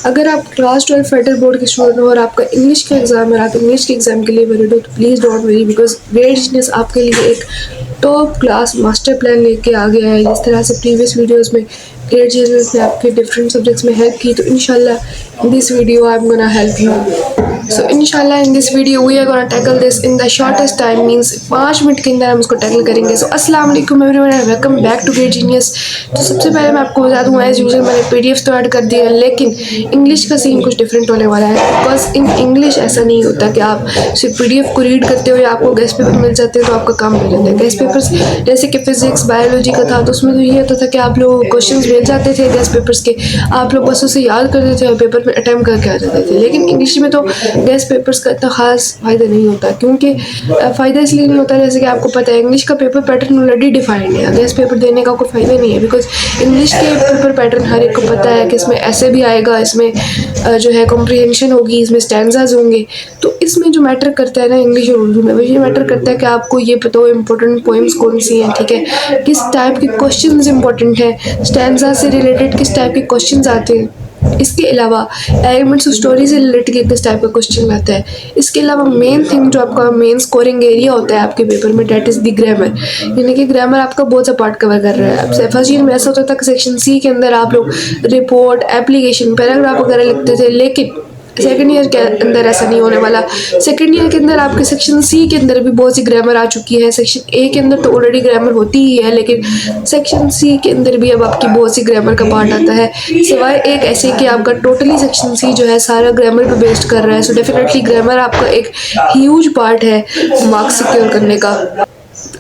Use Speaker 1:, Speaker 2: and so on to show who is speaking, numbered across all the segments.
Speaker 1: अगर आप class 12 federal board के स्टूडेंट हो और आपका इंग्लिश का एग्ज़ाम है, आप इंग्लिश के एग्ज़ाम के लिए वरीड हो, तो please don't worry, because grade genius आपके लिए एक टॉप क्लास मास्टर प्लान लेके आ गया है। जिस तरह से प्रीवियस वीडियोस में ग्रेड जीनियस ने आपके डिफरेंट सब्जेक्ट्स में हेल्प की, तो इंशाल्लाह in this video I am gonna help you. So इंशाल्लाह in this video we are gonna tackle this in the shortest time, means 5 minute के अंदर हम इसको टैकल करेंगे। सो अस्सलाम वालेकुम everyone and welcome back to Grade Genius. तो सबसे पहले मैं आपको बता दूँ, एज यूजुअल मैंने पीडीएफ तो ऐड कर दिया है, लेकिन इंग्लिश का सीन कुछ डिफरेंट होने वाला है। बिकॉज इन इंग्लिश ऐसा नहीं होता कि आप सिर्फ पीडीएफ को रीड करते हो या आपको गेस्ट पेपर मिल जाते हैं तो आपका काम हो जाता है। गेस्ट पेपर्स जैसे कि फिजिक्स बायोलॉजी का था, तो उसमें तो ये होता था कि आप लोग क्वेश्चन मिल जाते थे गेस्ट पेपर्स के, आप लोग बस उसे याद करते थे और पेपर में अटैम्प्ट करके आ जाते थे। लेकिन इंग्लिश में तो गेस्ट पेपर्स का इतना खास फ़ायदा नहीं होता, क्योंकि फ़ायदा इसलिए नहीं होता, जैसे कि आपको पता है इंग्लिश का पेपर पैटर्न ऑलरेडी डिफाइंड है। गेस्ट पेपर देने का कोई फ़ायदा नहीं है, बिकॉज इंग्लिश के पेपर पैटर्न हर एक को पता है कि इसमें ऐसे भी आएगा, इसमें जो है कॉम्प्रिहेंशन होगी, इसमें स्टैंजाज होंगे। तो इसमें जो मैटर करता है ना इंग्लिश और उर्दू में, वो ये मैटर करता है कि आपको ये पता हो इंपॉर्टेंट पोएम्स कौन सी हैं, ठीक है, किस टाइप के क्वेश्चंस इंपॉर्टेंट हैं, स्टैंजा से रिलेटेड किस टाइप के क्वेश्चंस आते हैं। इसके अलावा एलिमेंट्स ऑफ स्टोरी से रिलेटेड किस टाइप का क्वेश्चन आता है। इसके अलावा मेन थिंग जो आपका मेन स्कोरिंग एरिया होता है आपके पेपर में, डेट इज़ द ग्रामर, यानी कि ग्रामर आपका बहुत सा पार्ट कवर कर रहा है। अब फर्स्ट ईयर में ऐसा होता था कि सेक्शन सी के अंदर आप लोग रिपोर्ट, एप्लीकेशन, पैराग्राफ वगैरह लिखते थे, लेकिन सेकेंड ईयर के अंदर ऐसा नहीं होने वाला। सेकेंड ईयर के अंदर आपके सेक्शन सी के अंदर भी बहुत सी ग्रामर आ चुकी है। सेक्शन ए के अंदर तो ऑलरेडी ग्रामर होती ही है, लेकिन सेक्शन सी के अंदर भी अब आपकी बहुत सी ग्रामर का पार्ट आता है, सिवाय एक ऐसे कि आपका टोटली सेक्शन सी जो है सारा ग्रामर पे बेस्ड कर रहा है। सो डेफिनेटली ग्रामर आपका एक ह्यूज पार्ट है मार्क्स सिक्योर करने का।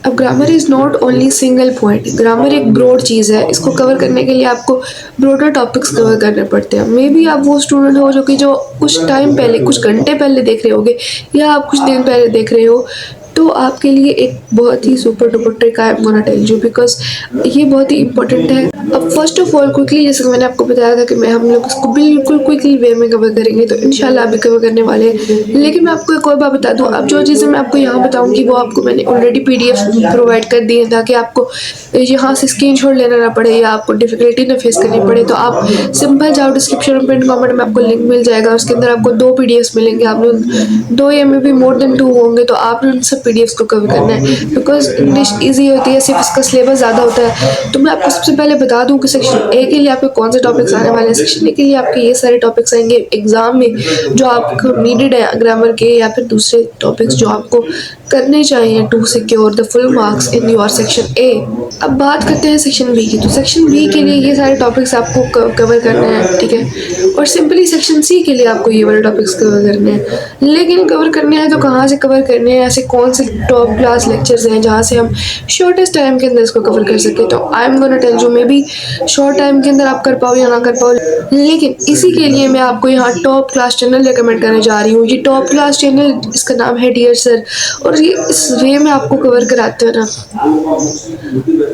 Speaker 1: अब grammar is not only single point, grammar एक ब्रॉड चीज़ है। इसको कवर करने के लिए आपको ब्रॉडर टॉपिक्स कवर करने पड़ते हैं। मे बी आप वो स्टूडेंट हो जो कुछ टाइम पहले, कुछ घंटे पहले देख रहे होगे, या आप कुछ दिन पहले देख रहे हो, तो आपके लिए एक बहुत ही super duper trick I am gonna tell you, because ये बहुत ही इंपॉर्टेंट है। अब फर्स्ट ऑफ ऑल क्विकली, जैसे मैंने आपको बताया था कि हम लोग इसको बिल्कुल क्विकली वे में कवर करेंगे, तो इंशाल्लाह अभी कवर करने वाले हैं। लेकिन मैं आपको एक और बात बता दूं, अब जो चीज़ें मैं आपको यहाँ बताऊँगी वो आपको मैंने ऑलरेडी पीडीएफ प्रोवाइड कर दी है, ताकि आपको यहाँ से स्क्रीनशॉट लेना ना पड़े या आपको डिफिकल्टी ना फेस करनी पड़े। तो आप सिंपल जाओ, डिस्क्रिप्शन में पिन कमेंट में आपको लिंक मिल जाएगा, उसके अंदर आपको 2 पीडीएफ मिलेंगे। आप लोग 2 या मे बी मोर देन 2 होंगे, तो आप उन सब पीडीएफ को कवर करना है, बिकॉज इंग्लिश ईजी होती है, सिर्फ इसका सिलेबस ज़्यादा होता है। तो मैं आपको सबसे पहले बता दूं कि सेक्शन ए के लिए आपके कौन से टॉपिक्स आने वाले हैं। सेक्शन ए के लिए आपके ये सारे टॉपिक्स आएंगे एग्जाम में जो आपको नीडेड है, ग्रामर के या फिर दूसरे टॉपिक्स जो आपको करने चाहिए to secure the full marks in your section A. अब बात करते हैं सेक्शन बी की। तो सेक्शन बी के लिए ये सारे टॉपिक्स आपको कवर करने हैं, ठीक है, और सिंपली सेक्शन सी के लिए आपको ये वाले टॉपिक्स कवर करने हैं। लेकिन कवर करने हैं तो कहाँ से कवर करने हैं, ऐसे कौन से टॉप क्लास लेक्चर्स हैं जहाँ से हम शॉर्टेस्ट टाइम के अंदर इसको कवर कर सके। तो I am gonna tell you, maybe short time के अंदर आप कर पाओ या ना कर पाओ, लेकिन इसी के लिए मैं आपको यहाँ टॉप क्लास चैनल रिकमेंड करने जा रही हूँ। ये टॉप क्लास चैनल, इसका नाम है डियर सर, और ये इस वे में आपको कवर कराते हैं ना।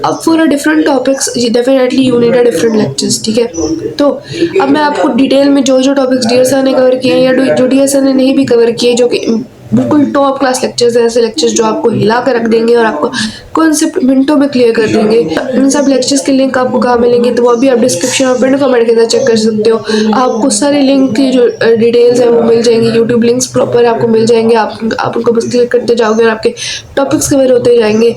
Speaker 1: अब for a different topics definitely you need a different lectures, ठीक है। तो अब मैं आपको डिटेल में जो टॉपिक्स डियर सर ने कवर किए या जो डियर सर ने नहीं भी कवर किए, जो कि बिल्कुल टॉप क्लास लेक्चर्स हैं, ऐसे लेक्चर्स जो आपको हिला कर रख देंगे और आपको कॉन्सेप्ट मिनटों में क्लियर कर देंगे। इन सब लेक्चर्स के लिंक आपको कहाँ मिलेंगे, तो वो भी आप डिस्क्रिप्शन और पिन कमेंट के अंदर चेक कर सकते हो। आपको सारे लिंक की जो डिटेल्स हैं वो मिल जाएंगी, यूट्यूब लिंक्स प्रॉपर आपको मिल जाएंगे। आप उनको बस क्लिक करते जाओगे और आपके टॉपिक्स कवर होते जाएंगे।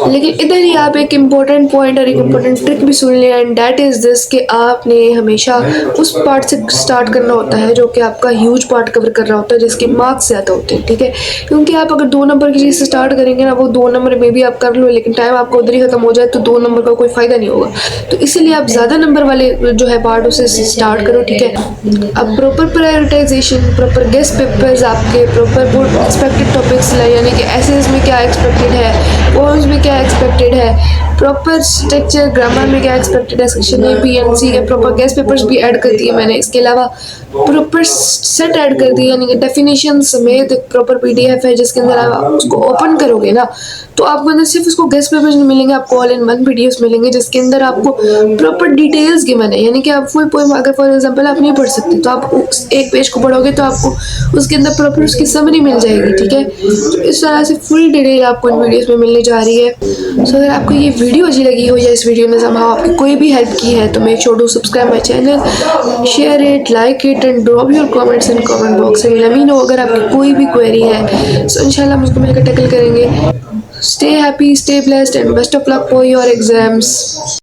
Speaker 1: लेकिन इधर ही आप एक इम्पोर्टेंट पॉइंट और एक इम्पोर्टेंट ट्रिक भी सुन लें, एंड दैट इज़ दिस कि आपने हमेशा उस पार्ट से स्टार्ट करना होता है जो कि आपका ह्यूज पार्ट कवर कर रहा होता है, जिसके मार्क्स ज़्यादा होते हैं, ठीक है। क्योंकि आप अगर 2 नंबर की चीज़ से स्टार्ट करेंगे ना, वो 2 नंबर में भी आप कर लो, लेकिन टाइम आपका उधर ही खत्म हो जाए तो 2 नंबर का कोई फ़ायदा नहीं होगा। तो इसीलिए आप ज़्यादा नंबर वाले जो है पार्ट उसे स्टार्ट करो, ठीक है। अब proper prioritisation, proper guest papers, आपके प्रॉपर बोर्ड एक्सपेक्टेड टॉपिक्स, यानी कि एसेस में क्या एक्सपेक्टेड है, पोएम्स में क्या एक्सपेक्टेड है, प्रॉपर स्ट्रक्चर ग्रामर में क्या एक्सपेक्टेड है, सेक्शन ए बी एंड सी के प्रॉपर गेस्ट पेपर्स भी ऐड कर दिए मैंने। इसके अलावा प्रॉपर सेट ऐड कर दिया, यानी कि डेफिनेशन समेत एक प्रॉपर पीडीएफ है जिसके अंदर आप उसको ओपन करोगे ना, तो आपको अंदर सिर्फ उसको गेस्ट पेपर्स नहीं मिलेंगे, आपको ऑल इन वन पीडीएफ मिलेंगे जिसके अंदर आपको प्रॉपर डिटेल्स गिवन है। यानी कि आप फुल पोएम अगर फॉर एग्जांपल आप नहीं पढ़ सकते, तो आप उस एक पेज को पढ़ोगे तो आपको उसके अंदर प्रॉपर उसकी समरी मिल जाएगी, ठीक है। तो इस तरह से फुल डिटेल आपको इन वीडियोस में मिलने जा रही है। सो अगर आपको ये वीडियो अच्छी लगी हो या इस वीडियो में समहाउ आपकी कोई भी हेल्प की है तो make sure to subscribe my channel, share it, like it and drop your comments in comment box and let me know अगर आपकी कोई भी क्वेरी है। सो इंशाल्लाह हम उसको मिलकर टैकल करेंगे। Stay happy, stay blessed and best of luck for your exams.